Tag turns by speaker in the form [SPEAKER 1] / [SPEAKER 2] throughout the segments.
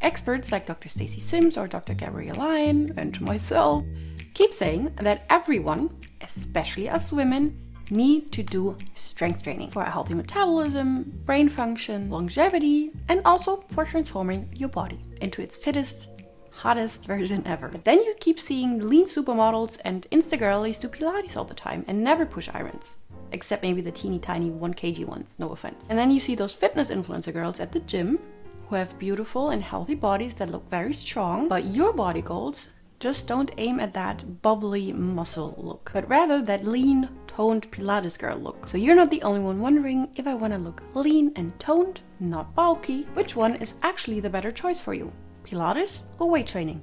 [SPEAKER 1] Experts like Dr. Stacy Sims or Dr. Gabrielle Lyon and myself keep saying that everyone, especially us women, need to do strength training for a healthy metabolism, brain function, longevity, and also for transforming your body into its fittest, hottest version ever. But then you keep seeing lean supermodels and Insta girlies do Pilates all the time and never push irons. Except maybe the teeny tiny 1 kg ones, no offense. And then you see those fitness influencer girls at the gym who have beautiful and healthy bodies that look very strong, but your body goals just don't aim at that bubbly muscle look, but rather that lean, toned Pilates girl look. So you're not the only one wondering, if I want to look lean and toned, not bulky, which one is actually the better choice for you? Pilates or weight training?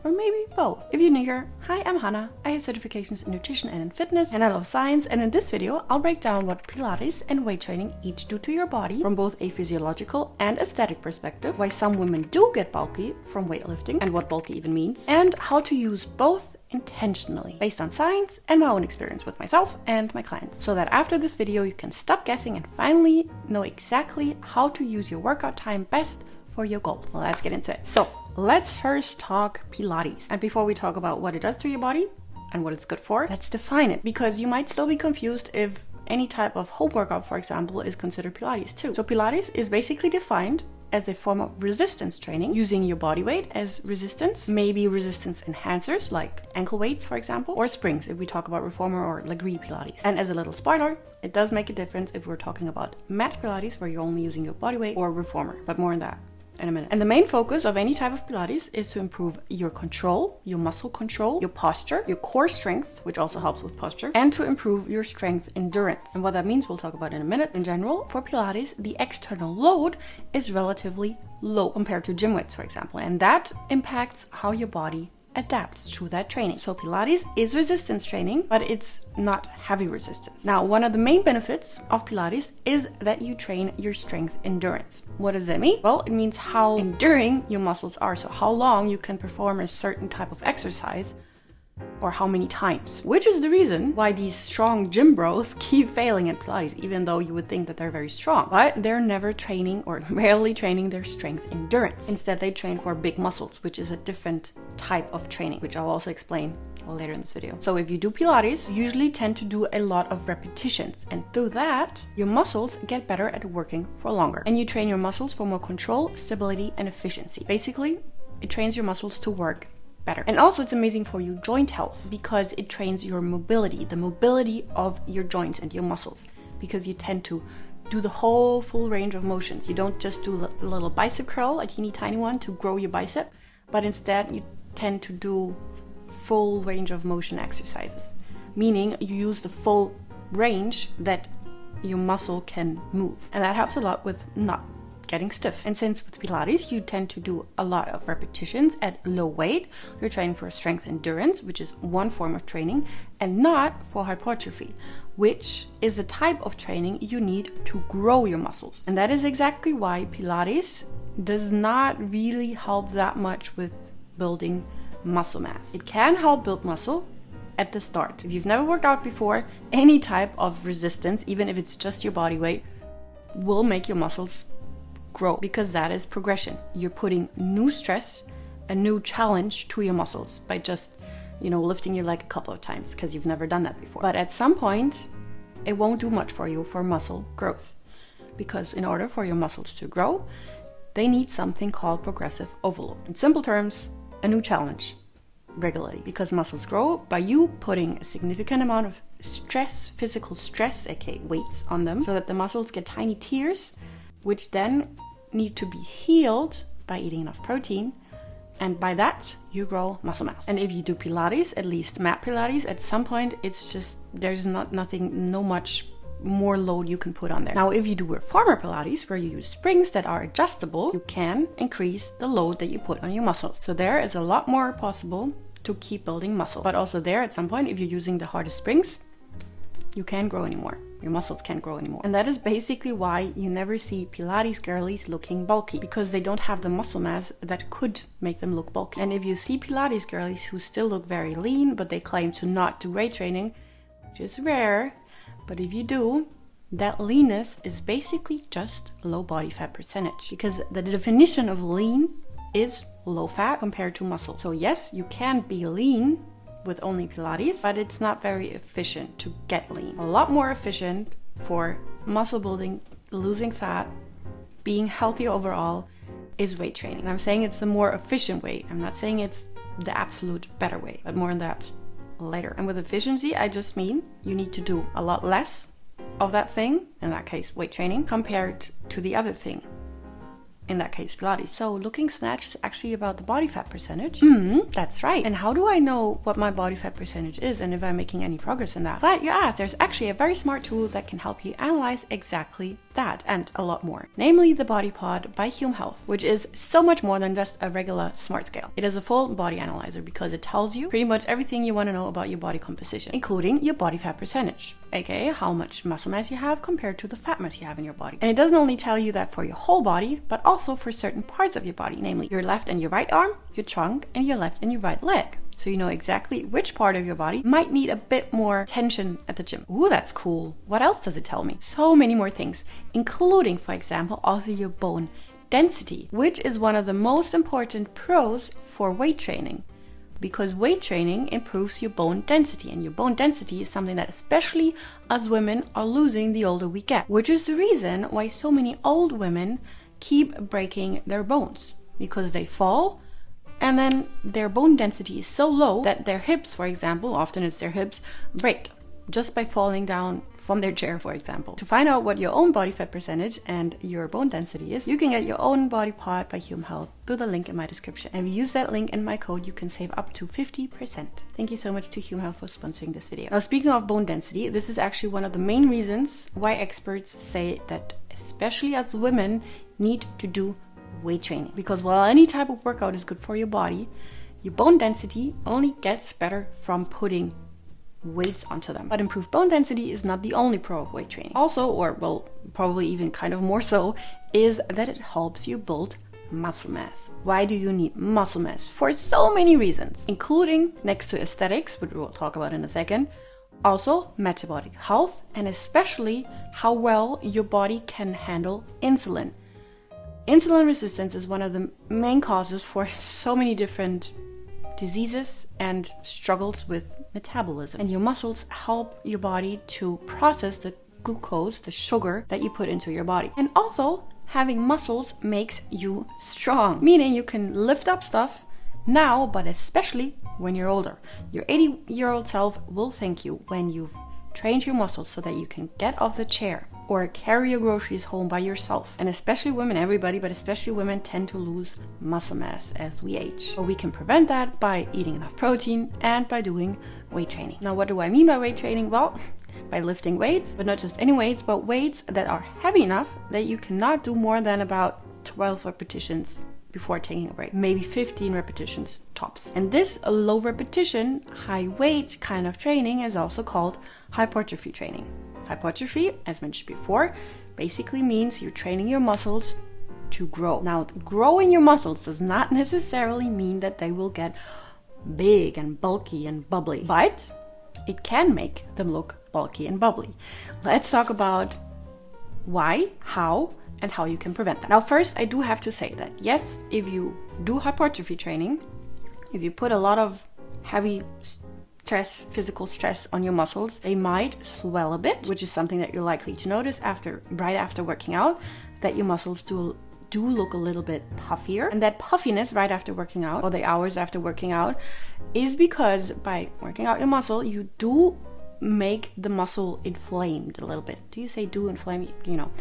[SPEAKER 1] Or maybe both. If you're new here, hi, I'm Hannah. I have certifications in nutrition and in fitness, and I love science. And in this video, I'll break down what Pilates and weight training each do to your body from both a physiological and aesthetic perspective, why some women do get bulky from weightlifting and what bulky even means, and how to use both intentionally based on science and my own experience with myself and my clients, so that after this video you can stop guessing and finally know exactly how to use your workout time best for your goals. Well, let's get into it. So let's first talk Pilates. And before we talk about what it does to your body and what it's good for, let's define it, because you might still be confused if any type of home workout, for example, is considered Pilates too. So Pilates is basically defined as a form of resistance training, using your body weight as resistance, maybe resistance enhancers like ankle weights, for example, or springs if we talk about reformer or Dighriri Pilates. And as a little spoiler, it does make a difference if we're talking about mat Pilates, where you're only using your body weight, or reformer, but more on that in a minute. And the main focus of any type of Pilates is to improve your control, your muscle control, your posture, your core strength, which also helps with posture, and to improve your strength endurance. And what that means, we'll talk about in a minute. In general, for Pilates, the external load is relatively low compared to gym weights, for example, and that impacts how your body adapts to that training. So Pilates is resistance training, but it's not heavy resistance. Now, one of the main benefits of Pilates is that you train your strength endurance. What does that mean? Well, it means how enduring your muscles are. So how long you can perform a certain type of exercise, or how many times, which is the reason why these strong gym bros keep failing at Pilates, even though you would think that they're very strong, but they're never training or rarely training their strength endurance. Instead, they train for big muscles, which is a different type of training, which I'll also explain later in this video. So if you do Pilates, you usually tend to do a lot of repetitions, and through that, your muscles get better at working for longer, and you train your muscles for more control, stability, and efficiency. Basically, it trains your muscles to work better. And also it's amazing for your joint health, because it trains your mobility, the mobility of your joints and your muscles, because you tend to do the whole full range of motions. You don't just do a little bicep curl, a teeny tiny one to grow your bicep, but instead you tend to do full range of motion exercises, meaning you use the full range that your muscle can move. And that helps a lot with not getting stiff. And since with Pilates you tend to do a lot of repetitions at low weight, you're training for strength endurance, which is one form of training, and not for hypertrophy, which is the type of training you need to grow your muscles. And that is exactly why Pilates does not really help that much with building muscle mass. It can help build muscle at the start. If you've never worked out before, any type of resistance, even if it's just your body weight, will make your muscles grow, because that is progression. You're putting new stress, a new challenge to your muscles by just, lifting your leg a couple of times because you've never done that before. But at some point, it won't do much for you for muscle growth, because in order for your muscles to grow, they need something called progressive overload. In simple terms, a new challenge regularly, because muscles grow by you putting a significant amount of stress, physical stress, aka weights, on them, so that the muscles get tiny tears, which then need to be healed by eating enough protein, and by that you grow muscle mass. And if you do Pilates, at least mat Pilates, at some point it's just, there's no much more load you can put on there. Now if you do reformer Pilates, where you use springs that are adjustable, you can increase the load that you put on your muscles. So there is a lot more possible to keep building muscle. But also there, at some point, if you're using the hardest springs, you can't grow anymore. Your muscles can't grow anymore. And that is basically why you never see Pilates girlies looking bulky, because they don't have the muscle mass that could make them look bulky. And if you see Pilates girlies who still look very lean, but they claim to not do weight training, which is rare, but if you do, that leanness is basically just low body fat percentage, because the definition of lean is low fat compared to muscle. So yes, you can be lean with only Pilates, but it's not very efficient to get lean. A lot more efficient for muscle building, losing fat, being healthy overall is weight training. And I'm saying it's the more efficient way. I'm not saying it's the absolute better way, but more on that later. And with efficiency, I just mean you need to do a lot less of that thing, in that case weight training, compared to the other thing, in that case Pilates. So looking snatch is actually about the body fat percentage. That's right. And how do I know what my body fat percentage is and if I'm making any progress in that? Glad you asked. There's actually a very smart tool that can help you analyze exactly that and a lot more, namely the Body Pod by Hume Health, which is so much more than just a regular smart scale. It is a full body analyzer because it tells you pretty much everything you want to know about your body composition, including your body fat percentage, aka how much muscle mass you have compared to the fat mass you have in your body. And it doesn't only tell you that for your whole body, but also for certain parts of your body, namely your left and your right arm, your trunk, and your left and your right leg. So you know exactly which part of your body might need a bit more attention at the gym. Ooh, that's cool. What else does it tell me? So many more things, including, for example, also your bone density, which is one of the most important pros for weight training, because weight training improves your bone density, and your bone density is something that especially us women are losing the older we get, which is the reason why so many old women keep breaking their bones, because they fall and then their bone density is so low that their hips, for example, often it's their hips, break just by falling down from their chair, for example. To find out what your own body fat percentage and your bone density is, you can get your own Body Pod by Hume Health through the link in my description. And if you use that link and my code, you can save up to 50%. Thank you so much to Hume Health for sponsoring this video. Now, speaking of bone density, this is actually one of the main reasons why experts say that especially as women need to do weight training, because while any type of workout is good for your body, your bone density only gets better from putting weights onto them. But improved bone density is not the only pro of weight training. Also, or well, probably even kind of more so, is that it helps you build muscle mass. Why do you need muscle mass? For so many reasons, including, next to aesthetics, which we'll talk about in a second, also metabolic health, and especially how well your body can handle insulin. Insulin resistance is one of the main causes for so many different diseases and struggles with metabolism. And your muscles help your body to process the glucose, the sugar that you put into your body. And also, having muscles makes you strong, meaning you can lift up stuff now, but especially when you're older. Your 80-year-old self will thank you when you've trained your muscles so that you can get off the chair or carry your groceries home by yourself. And especially women, everybody, but especially women tend to lose muscle mass as we age. But we can prevent that by eating enough protein and by doing weight training. Now, what do I mean by weight training? Well, by lifting weights, but not just any weights, but weights that are heavy enough that you cannot do more than about 12 repetitions before taking a break. Maybe 15 repetitions tops. And this low repetition, high weight kind of training is also called hypertrophy training. Hypertrophy, as mentioned before, basically means you're training your muscles to grow. Now, growing your muscles does not necessarily mean that they will get big and bulky and bubbly, but it can make them look bulky and bubbly. Let's talk about why, how, and how you can prevent that. Now, first, I do have to say that yes, if you do hypertrophy training, if you put a lot of heavy stress, physical stress on your muscles, they might swell a bit, which is something that you're likely to notice right after working out, that your muscles do look a little bit puffier. And that puffiness right after working out, or the hours after working out, is because by working out your muscle, you do make the muscle inflamed a little bit. Do you say do inflame? You know,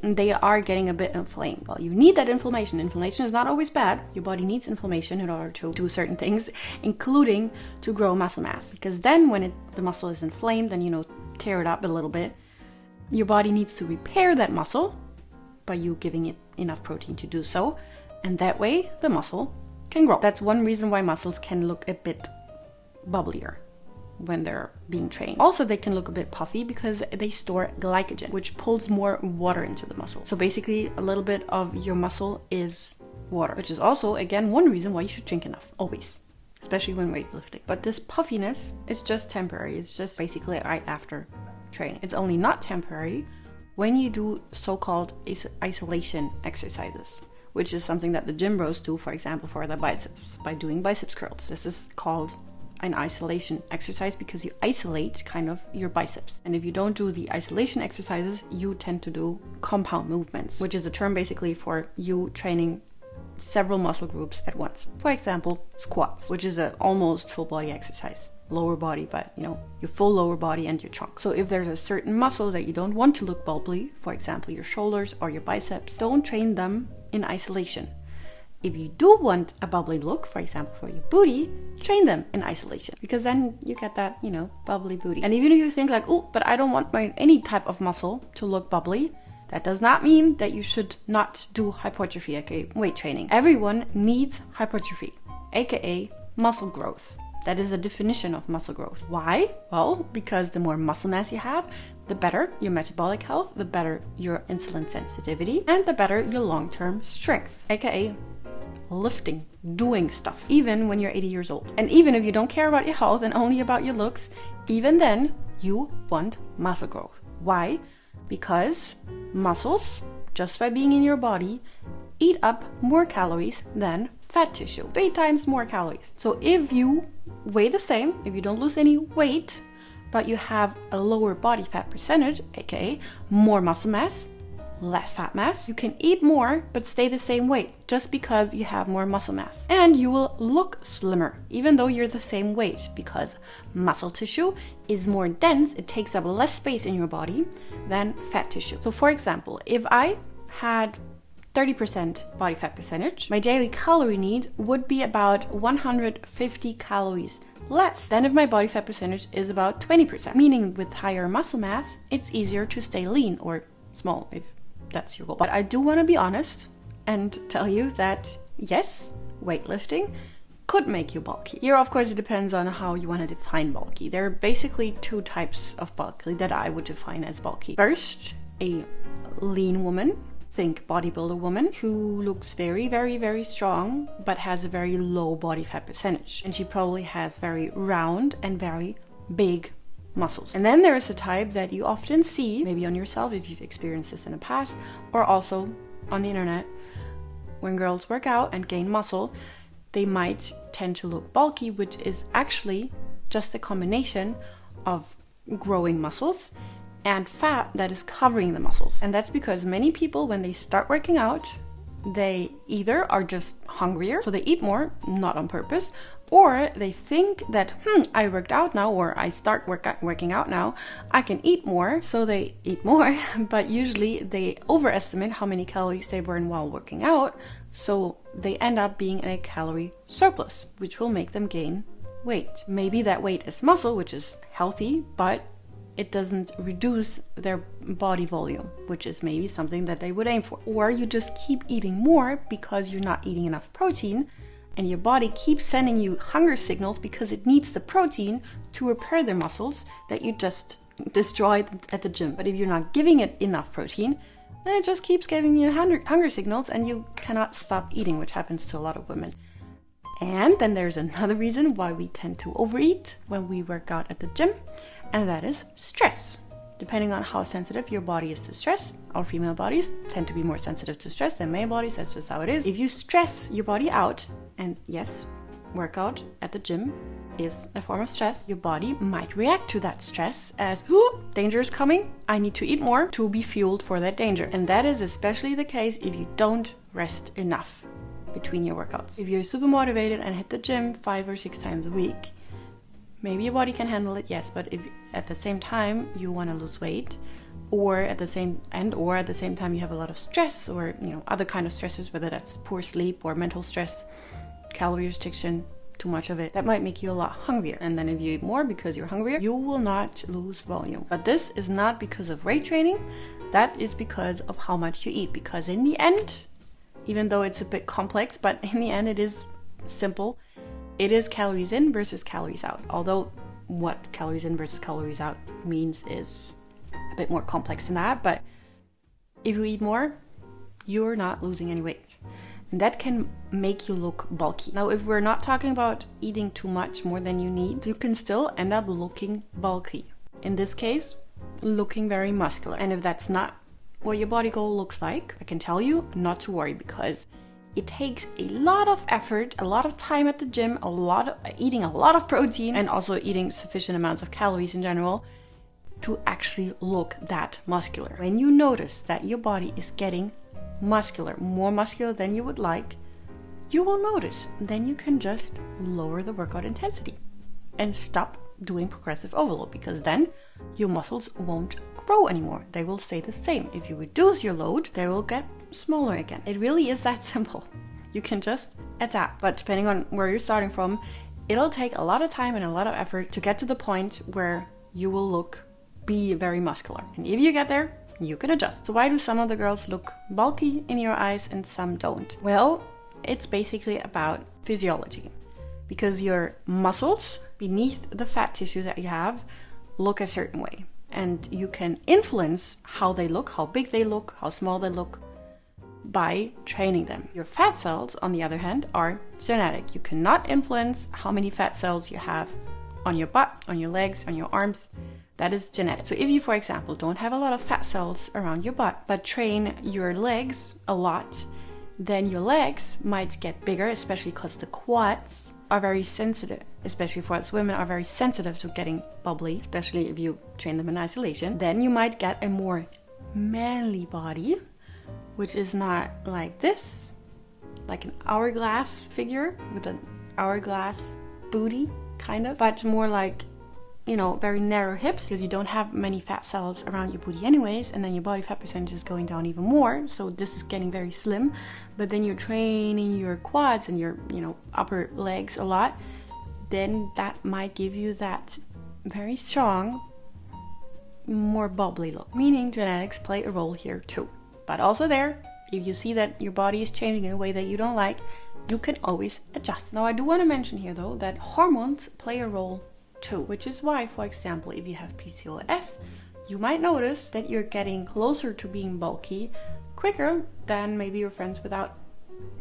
[SPEAKER 1] they are getting a bit inflamed. Well, you need that inflammation. Inflammation is not always bad. Your body needs inflammation in order to do certain things, including to grow muscle mass. Because then when the muscle is inflamed and, tear it up a little bit, your body needs to repair that muscle by you giving it enough protein to do so. And that way the muscle can grow. That's one reason why muscles can look a bit bubblier when they're being trained. Also, they can look a bit puffy because they store glycogen, which pulls more water into the muscle. So basically, a little bit of your muscle is water, which is also, again, one reason why you should drink enough, always, especially when weightlifting. But this puffiness is just temporary. It's just basically right after training. It's only not temporary when you do so-called isolation exercises, which is something that the gym bros do, for example, for their biceps, by doing biceps curls. This is called an isolation exercise because you isolate kind of your biceps. And if you don't do the isolation exercises, you tend to do compound movements, which is a term basically for you training several muscle groups at once. For example, squats, which is an almost full body exercise. Lower body, but your full lower body and your trunk. So if there's a certain muscle that you don't want to look bubbly, for example, your shoulders or your biceps, don't train them in isolation. If you do want a bubbly look, for example, for your booty, train them in isolation, because then you get that, bubbly booty. And even if you think like, oh, but I don't want any type of muscle to look bubbly, that does not mean that you should not do hypertrophy, aka weight training. Everyone needs hypertrophy, aka muscle growth. That is a definition of muscle growth. Why? Well, because the more muscle mass you have, the better your metabolic health, the better your insulin sensitivity, and the better your long-term strength, aka lifting, doing stuff, even when you're 80 years old. And even if you don't care about your health and only about your looks, even then you want muscle growth. Why? Because muscles, just by being in your body, eat up more calories than fat tissue, 3 times more calories. So if you weigh the same, if you don't lose any weight, but you have a lower body fat percentage, aka more muscle mass, less fat mass, you can eat more but stay the same weight just because you have more muscle mass. And you will look slimmer even though you're the same weight, because muscle tissue is more dense, it takes up less space in your body than fat tissue. So for example, if I had 30% body fat percentage, my daily calorie need would be about 150 calories less than if my body fat percentage is about 20%. Meaning with higher muscle mass, it's easier to stay lean or small if that's your goal. But I do want to be honest and tell you that yes, weightlifting could make you bulky. Here, of course, it depends on how you want to define bulky. There are basically 2 types of bulky that I would define as bulky. First, a lean woman. Think bodybuilder woman who looks very, very, very strong, but has a very low body fat percentage. And she probably has very round and very big muscles. And then there is a type that you often see, maybe on yourself if you've experienced this in the past, or also on the internet. When girls work out and gain muscle, they might tend to look bulky, which is actually just a combination of growing muscles and fat that is covering the muscles. And that's because many people, when they start working out, they either are just hungrier, so they eat more, not on purpose, or they think that, I worked out now, or I start working out now, I can eat more, so they eat more, but usually they overestimate how many calories they burn while working out, so they end up being in a calorie surplus, which will make them gain weight. Maybe that weight is muscle, which is healthy, but it doesn't reduce their body volume, which is maybe something that they would aim for. Or you just keep eating more because you're not eating enough protein, and your body keeps sending you hunger signals because it needs the protein to repair the muscles that you just destroyed at the gym. But if you're not giving it enough protein, then it just keeps giving you hunger signals and you cannot stop eating, which happens to a lot of women. And then there's another reason why we tend to overeat when we work out at the gym, and that is stress. Depending on how sensitive your body is to stress, our female bodies tend to be more sensitive to stress than male bodies, that's just how it is. If you stress your body out, and yes, workout at the gym is a form of stress, your body might react to that stress as, danger is coming, I need to eat more to be fueled for that danger. And that is especially the case if you don't rest enough between your workouts. If you're super motivated and hit the gym 5 or 6 times a week, maybe your body can handle it, yes, but if at the same time you want to lose weight, or at the same time you have a lot of stress, or other kind of stressors, whether that's poor sleep or mental stress, calorie restriction, too much of it, that might make you a lot hungrier. And then if you eat more because you're hungrier, you will not lose volume. But this is not because of weight training, that is because of how much you eat. Because in the end, even though it's a bit complex, but in the end it is simple. It is calories in versus calories out. Although what calories in versus calories out means is a bit more complex than that. But if you eat more, you're not losing any weight. And that can make you look bulky. Now, if we're not talking about eating too much, more than you need, you can still end up looking bulky. In this case, looking very muscular. And if that's not what your body goal looks like, I can tell you not to worry, because It takes a lot of effort, a lot of time at the gym, eating a lot of protein, and also eating sufficient amounts of calories in general to actually look that muscular. When you notice that your body is getting muscular, more muscular than you would like, you will notice. Then you can just lower the workout intensity and stop doing progressive overload, because then your muscles won't grow anymore. They will stay the same. If you reduce your load, they will get smaller again. It really is that simple. You can just adapt. But depending on where you're starting from, it'll take a lot of time and a lot of effort to get to the point where you will be very muscular. And if you get there, you can adjust. So why do some of the girls look bulky in your eyes and some don't? Well, it's basically about physiology, because your muscles beneath the fat tissue that you have look a certain way, and you can influence how they look, how big they look, how small they look, by training them. Your fat cells, on the other hand, are genetic. You cannot influence how many fat cells you have on your butt, on your legs, on your arms. That is genetic. So if you, for example, don't have a lot of fat cells around your butt, but train your legs a lot, then your legs might get bigger, especially because the quads are very sensitive, especially for us women, are very sensitive to getting bubbly, especially if you train them in isolation. Then you might get a more manly body, which is not like this, like an hourglass figure with an hourglass booty, kind of, but more like, you know, very narrow hips, because you don't have many fat cells around your booty anyways, and then your body fat percentage is going down even more, so this is getting very slim. But then you're training your quads and your, upper legs a lot, then that might give you that very strong, more bubbly look. Meaning genetics play a role here too. But also there, if you see that your body is changing in a way that you don't like, you can always adjust. Now I do want to mention here though that hormones play a role too, which is why, for example, if you have PCOS, you might notice that you're getting closer to being bulky quicker than maybe your friends without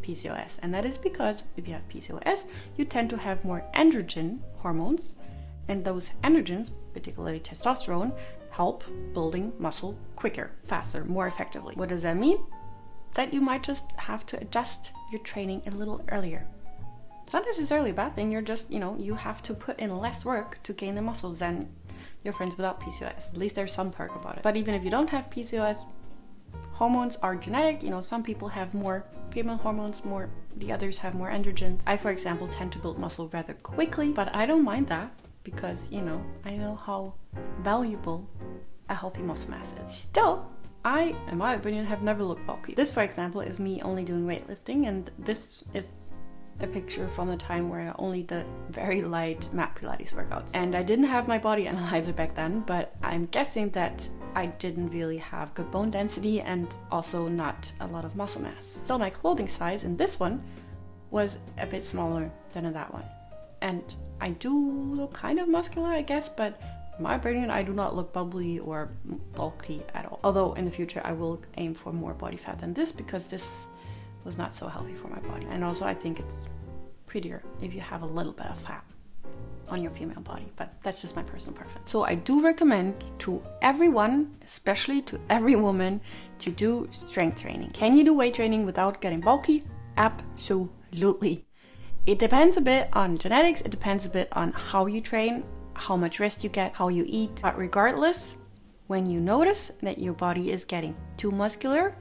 [SPEAKER 1] PCOS. And that is because if you have PCOS, you tend to have more androgen hormones, and those androgens, particularly testosterone, help building muscle quicker, faster, more effectively. What does that mean? That you might just have to adjust your training a little earlier. It's not necessarily a bad thing. You're just, you have to put in less work to gain the muscles than your friends without PCOS. At least there's some perk about it. But even if you don't have PCOS, hormones are genetic. Some people have more female hormones, the others have more androgens. I, for example, tend to build muscle rather quickly, but I don't mind that because, I know how valuable a healthy muscle mass is. Still, I, in my opinion, have never looked bulky. This, for example, is me only doing weightlifting, and this is a picture from the time where I only did very light mat Pilates workouts. And I didn't have my body analyzer back then, but I'm guessing that I didn't really have good bone density and also not a lot of muscle mass. Still, my clothing size in this one was a bit smaller than in that one. And I do look kind of muscular, I guess, but in my opinion, I do not look bubbly or bulky at all. Although in the future, I will aim for more body fat than this, because this was not so healthy for my body. And also I think it's prettier if you have a little bit of fat on your female body, but that's just my personal preference. So I do recommend to everyone, especially to every woman, to do strength training. Can you do weight training without getting bulky? Absolutely. It depends a bit on genetics, it depends a bit on how you train, how much rest you get, how you eat. But regardless, when you notice that your body is getting too muscular,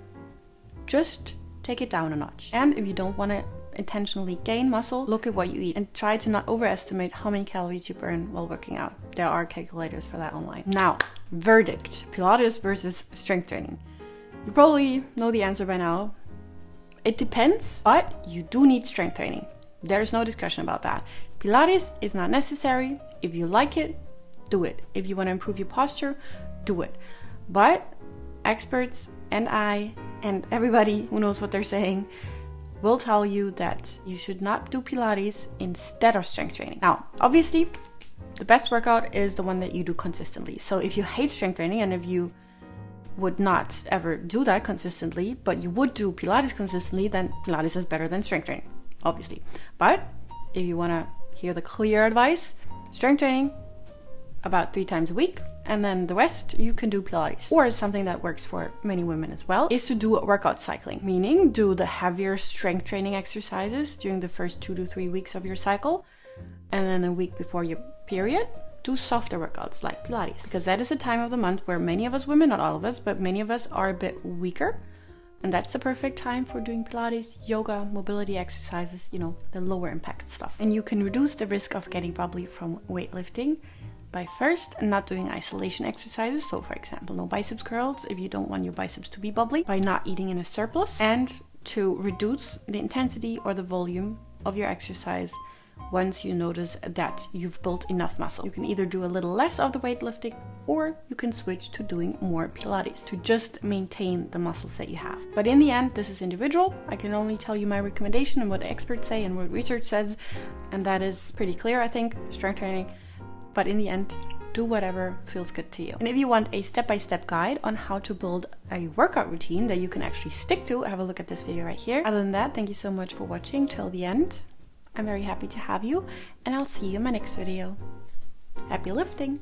[SPEAKER 1] just take it down a notch. And if you don't want to intentionally gain muscle, look at what you eat and try to not overestimate how many calories you burn while working out. There are calculators for that online. Now, verdict: Pilates versus strength training. You probably know the answer by now. It depends, but you do need strength training. There's no discussion about that. Pilates is not necessary. If you like it, do it. If you want to improve your posture, do it. But experts and I and everybody who knows what they're saying will tell you that you should not do Pilates instead of strength training. Now, obviously, the best workout is the one that you do consistently. So if you hate strength training and if you would not ever do that consistently, but you would do Pilates consistently, then Pilates is better than strength training, obviously. But if you want to hear the clear advice, strength training about 3 times a week, and then the rest you can do Pilates. Or something that works for many women as well is to do workout cycling, meaning do the heavier strength training exercises during the first 2 to 3 weeks of your cycle, and then the week before your period, do softer workouts like Pilates, because that is a time of the month where many of us women, not all of us, but many of us are a bit weaker. And that's the perfect time for doing Pilates, yoga, mobility exercises, you know, the lower impact stuff. And you can reduce the risk of getting bubbly from weightlifting by first not doing isolation exercises. So for example, no biceps curls if you don't want your biceps to be bubbly, by not eating in a surplus, and to reduce the intensity or the volume of your exercise once you notice that you've built enough muscle. You can either do a little less of the weightlifting, or you can switch to doing more Pilates to just maintain the muscles that you have. But in the end, this is individual. I can only tell you my recommendation and what experts say and what research says, and that is pretty clear, I think, strength training. But in the end, do whatever feels good to you. And if you want a step-by-step guide on how to build a workout routine that you can actually stick to, have a look at this video right here. Other than that, thank you so much for watching till the end. I'm very happy to have you, and I'll see you in my next video. Happy lifting!